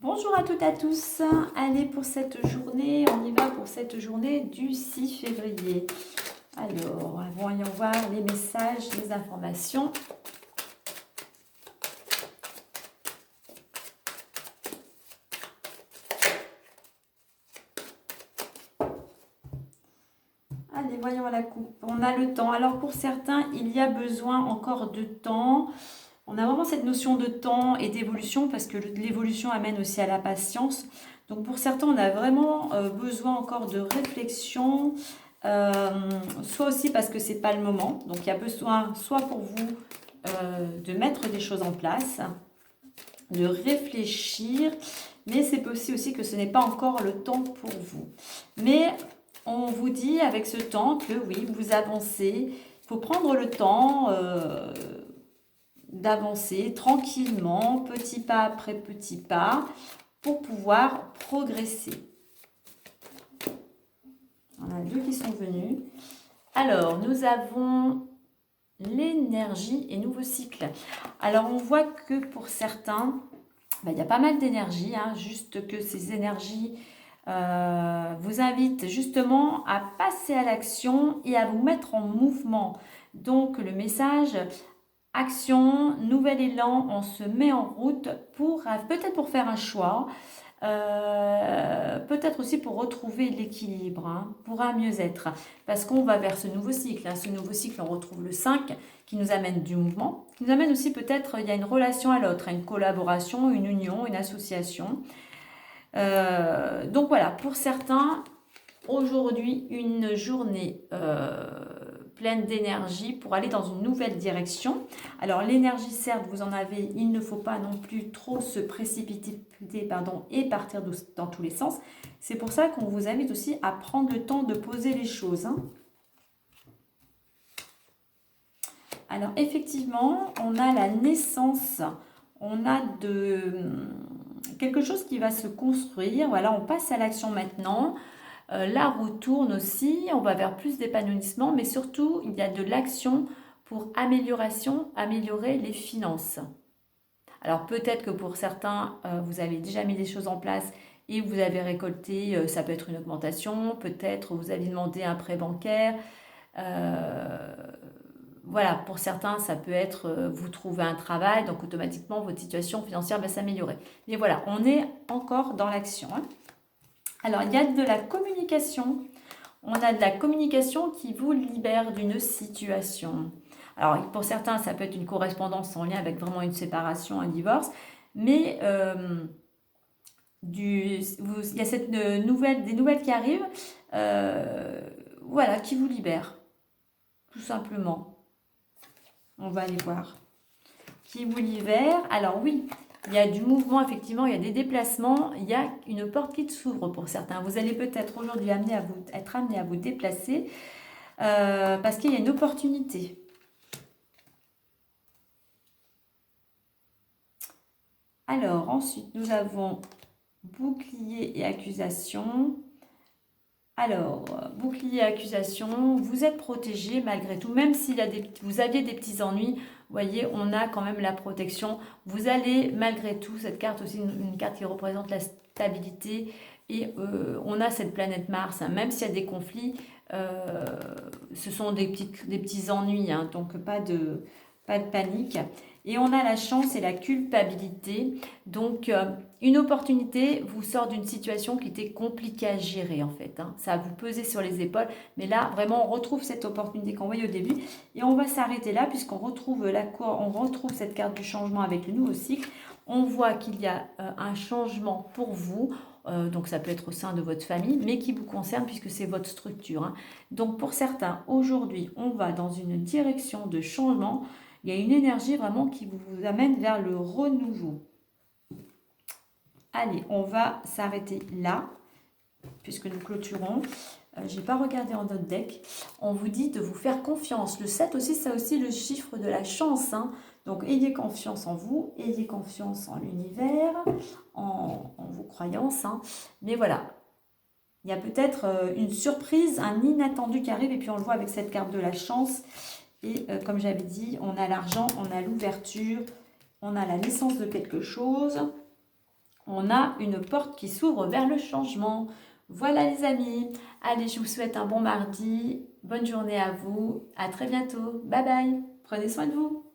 Bonjour à toutes et à tous. Allez, pour cette journée, on y va pour cette journée du 6 février. Alors, voyons voir les messages, les informations. Allez, voyons la coupe. On a le temps. Alors, pour certains, il y a besoin encore de temps. On a vraiment cette notion de temps et d'évolution parce que l'évolution amène aussi à la patience. Donc pour certains, on a vraiment besoin encore de réflexion, soit aussi parce que c'est pas le moment. Donc il y a besoin, soit pour vous, de mettre des choses en place, de réfléchir, mais c'est possible aussi que ce n'est pas encore le temps pour vous. Mais on vous dit avec ce temps que oui, vous avancez. Il faut prendre le temps d'avancer tranquillement, petit pas après petit pas, pour pouvoir progresser. On a deux qui sont venus. Alors, nous avons l'énergie et nouveau cycle. Alors, on voit que pour certains, il y a pas mal d'énergie, juste que ces énergies vous invitent justement à passer à l'action et à vous mettre en mouvement. Donc, le message... Action, nouvel élan, on se met en route pour peut-être pour faire un choix, peut-être aussi pour retrouver l'équilibre, pour un mieux-être. Parce qu'on va vers ce nouveau cycle. Ce nouveau cycle, on retrouve le 5 qui nous amène du mouvement, qui nous amène aussi peut-être, il y a une relation à l'autre, une collaboration, une union, une association. Donc voilà, pour certains, aujourd'hui, une journée pleine d'énergie pour aller dans une nouvelle direction. Alors l'énergie, certes, vous en avez, il ne faut pas non plus trop se précipiter et partir dans tous les sens. C'est pour ça qu'on vous invite aussi à prendre le temps de poser les choses. Alors effectivement, on a la naissance, on a quelque chose qui va se construire. Voilà, on passe à l'action maintenant. La roue tourne aussi, on va vers plus d'épanouissement, mais surtout, il y a de l'action pour améliorer les finances. Alors peut-être que pour certains, vous avez déjà mis des choses en place et vous avez récolté, ça peut être une augmentation, peut-être vous avez demandé un prêt bancaire. Voilà, pour certains, ça peut être vous trouvez un travail, donc automatiquement votre situation financière va s'améliorer. Mais voilà, on est encore dans l'action. Alors, il y a de la communication. On a de la communication qui vous libère d'une situation. Alors, pour certains, ça peut être une correspondance en lien avec vraiment une séparation, un divorce. Mais il y a des nouvelles qui arrivent, voilà, qui vous libèrent, tout simplement. On va aller voir. Qui vous libère. Alors oui, il y a du mouvement, effectivement, il y a des déplacements, il y a une porte qui s'ouvre pour certains. Vous allez peut-être aujourd'hui être amené à vous déplacer parce qu'il y a une opportunité. Alors, ensuite, nous avons bouclier et accusation. Alors, bouclier et accusation, vous êtes protégé malgré tout, même si vous aviez des petits ennuis. Vous voyez, on a quand même la protection. Vous allez, malgré tout, cette carte aussi, une carte qui représente la stabilité. Et on a cette planète Mars, même s'il y a des conflits, ce sont des petits ennuis, donc pas de panique. Et on a la chance et la culpabilité. Donc, une opportunité vous sort d'une situation qui était compliquée à gérer, en fait. Ça va vous peser sur les épaules. Mais là, vraiment, on retrouve cette opportunité qu'on voyait au début. Et on va s'arrêter là, puisqu'on retrouve on retrouve cette carte du changement avec le nouveau cycle. On voit qu'il y a un changement pour vous. Donc, ça peut être au sein de votre famille, mais qui vous concerne, puisque c'est votre structure. Donc, pour certains, aujourd'hui, on va dans une direction de changement. Il y a une énergie vraiment qui vous amène vers le renouveau. Allez, on va s'arrêter là, puisque nous clôturons. Je n'ai pas regardé en notre deck. On vous dit de vous faire confiance. Le 7 aussi, c'est aussi le chiffre de la chance. Donc, ayez confiance en vous, ayez confiance en l'univers, en vos croyances. Mais voilà, il y a peut-être une surprise, un inattendu qui arrive. Et puis, on le voit avec cette carte de la chance. Et comme j'avais dit, on a l'argent, on a l'ouverture, on a la naissance de quelque chose. on a une porte qui s'ouvre vers le changement. Voilà les amis. Allez, je vous souhaite un bon mardi. Bonne journée à vous. À très bientôt. Bye bye. Prenez soin de vous.